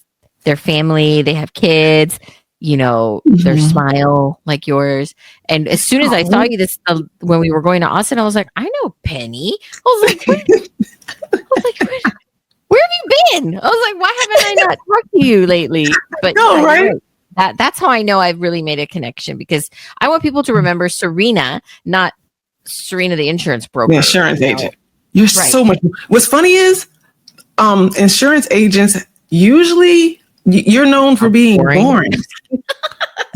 family, they have kids, their smile like yours. And as soon as I saw you when we were going to Austin, I was like, I know Pennie. I was like, where have you been? I was like, why haven't I not talked to you lately? But right. That's how I know I've really made a connection, because I want people to remember Serena, not Serena, the insurance broker. The insurance agent. You're so much. What's funny is insurance agents, usually you're known for being boring.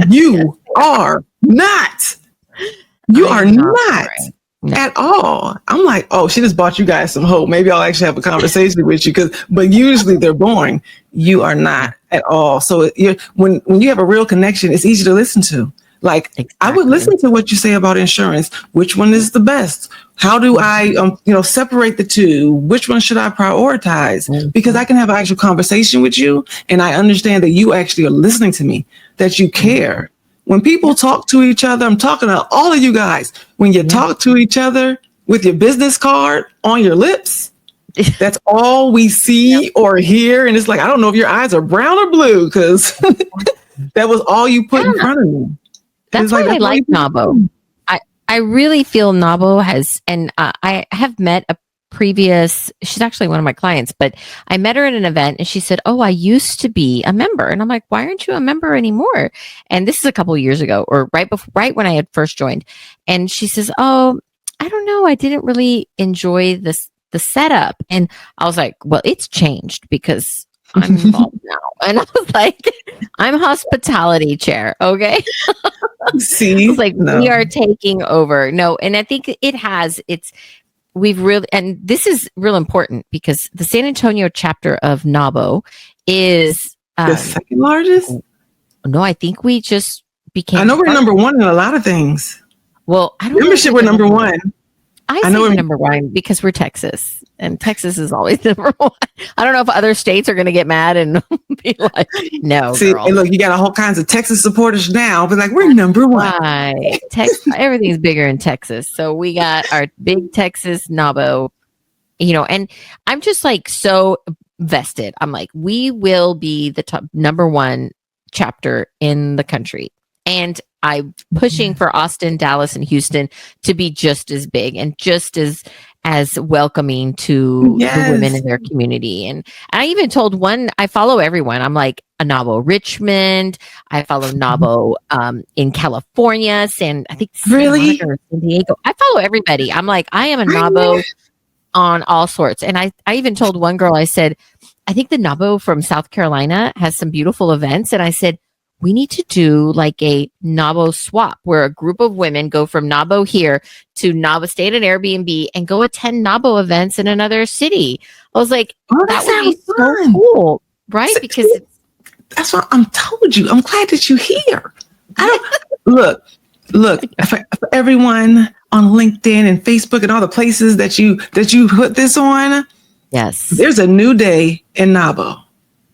You are not. You are not at all. I'm like, oh, she just bought you guys some hope. Maybe I'll actually have a conversation with you, but usually they're boring. You are not at all. So when you have a real connection, it's easy to listen to. Like, I would listen to what you say about insurance. Which one is the best? How do I, separate the two? Which one should I prioritize? Because I can have an actual conversation with you, and I understand that you actually are listening to me, that you care. When people talk to each other, I'm talking to all of you guys. When you talk to each other with your business card on your lips, that's all we see or hear. And it's like, I don't know if your eyes are brown or blue, because that was all you put in front of me. That's why I like NAWBO. I really feel NAWBO has, and I have met a previous, she's actually one of my clients, but I met her at an event and she said, oh, I used to be a member. And I'm like, why aren't you a member anymore? And this is a couple of years ago, or right when I had first joined. And she says, oh, I don't know. I didn't really enjoy the setup. And I was like, well, it's changed because I'm involved now. And I was like, I'm hospitality chair. Okay. See, we are taking over. No. And I think we've really, and this is real important because the San Antonio chapter of NAWBO is the second largest. No, I think we just became. I know we're number one in a lot of things. Well, I don't membership. We're number one. I know we're number one because we're Texas, and Texas is always number one. I don't know if other states are going to get mad and be like, "No." See, and look, you got all kinds of Texas supporters now, but like, we're number one. Right. Everything's bigger in Texas, so we got our big Texas NAWBO. And I'm just like so vested. I'm like, we will be the top number one chapter in the country, and I'm pushing for Austin, Dallas, and Houston to be just as big and just as welcoming to the women in their community. And I even told one, I follow everyone. I'm like a NAWBO Richmond. I follow NAWBO in California, I think really San Diego. I follow everybody. I'm like, I am a NAWBO on all sorts. And I even told one girl, I said, I think the NAWBO from South Carolina has some beautiful events. And I said, we need to do like a NAWBO swap where a group of women go from NAWBO here to NAWBO, stay at an Airbnb and go attend NAWBO events in another city. I was like, that would be so cool, right? Because that's what I'm told you. I'm glad that you're here. I don't look for everyone on LinkedIn and Facebook and all the places that you put this on. Yes, there's a new day in NAWBO.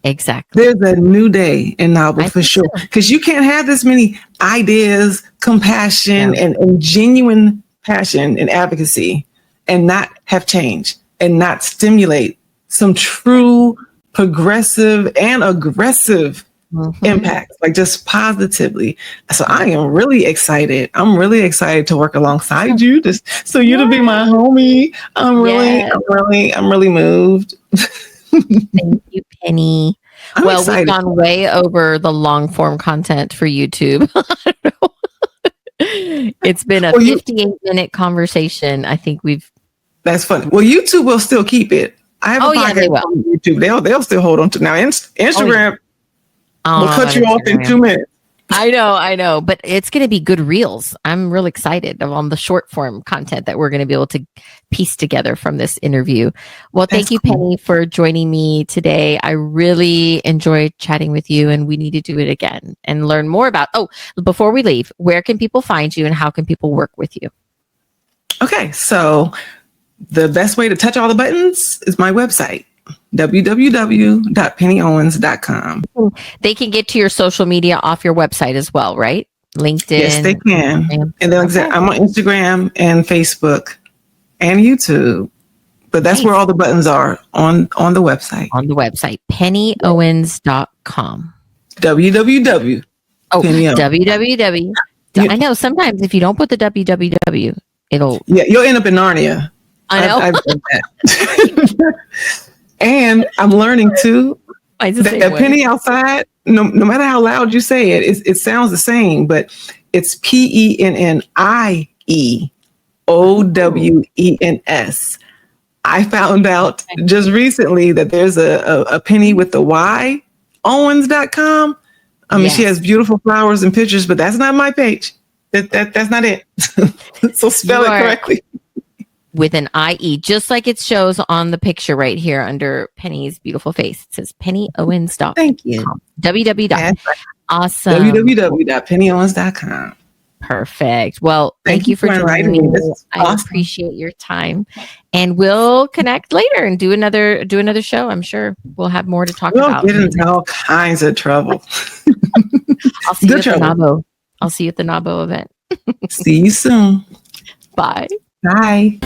Exactly. There's a new day in NAWBO for sure. Because you can't have this many ideas, compassion, and genuine passion and advocacy and not have change and not stimulate some true progressive and aggressive impact, like just positively. So I am really excited. I'm really excited to work alongside you. Just so you to be my homie. I'm really moved. Thank you, Pennie. We've gone way over the long form content for YouTube. It's been a 58-minute conversation. I think That's funny. Well, YouTube will still keep it. I have a podcast on YouTube. They'll still hold on to now. Instagram will cut you off in 2 minutes. I know, but it's going to be good reels. I'm really excited on the short form content that we're going to be able to piece together from this interview. Well, thank you, Pennie, for joining me today. I really enjoyed chatting with you, and we need to do it again and learn more about. Before we leave, where can people find you and how can people work with you? Okay, so the best way to touch all the buttons is my website, www.pennieowens.com. They can get to your social media off your website as well, right? LinkedIn. Yes, they can. And then I'm on Instagram and Facebook and YouTube. But that's where all the buttons are on the website. On the website, pennieowens.com. www. www. I know sometimes if you don't put the www, it'll... Yeah, you'll end up in Narnia. I know. I've done that. And I'm learning too that Pennie outside, no matter how loud you say it, it sounds the same, but it's PennieOwens. I found out just recently that there's a Pennie with the Y, Owens.com. I mean, she has beautiful flowers and pictures, but that's not my page. That's not it. So spell it correctly. With an IE, just like it shows on the picture right here under Pennie's beautiful face. It says PennieOwens.com. Thank you. www. Awesome. www.pennieowens.com. Perfect. Well, thank you for joining me. I appreciate your time, and we'll connect later and do another show. I'm sure we'll have more to talk about. We'll get into all kinds of trouble. I'll see you at the NAWBO. I'll see you at the NAWBO event. See you soon. Bye. Bye.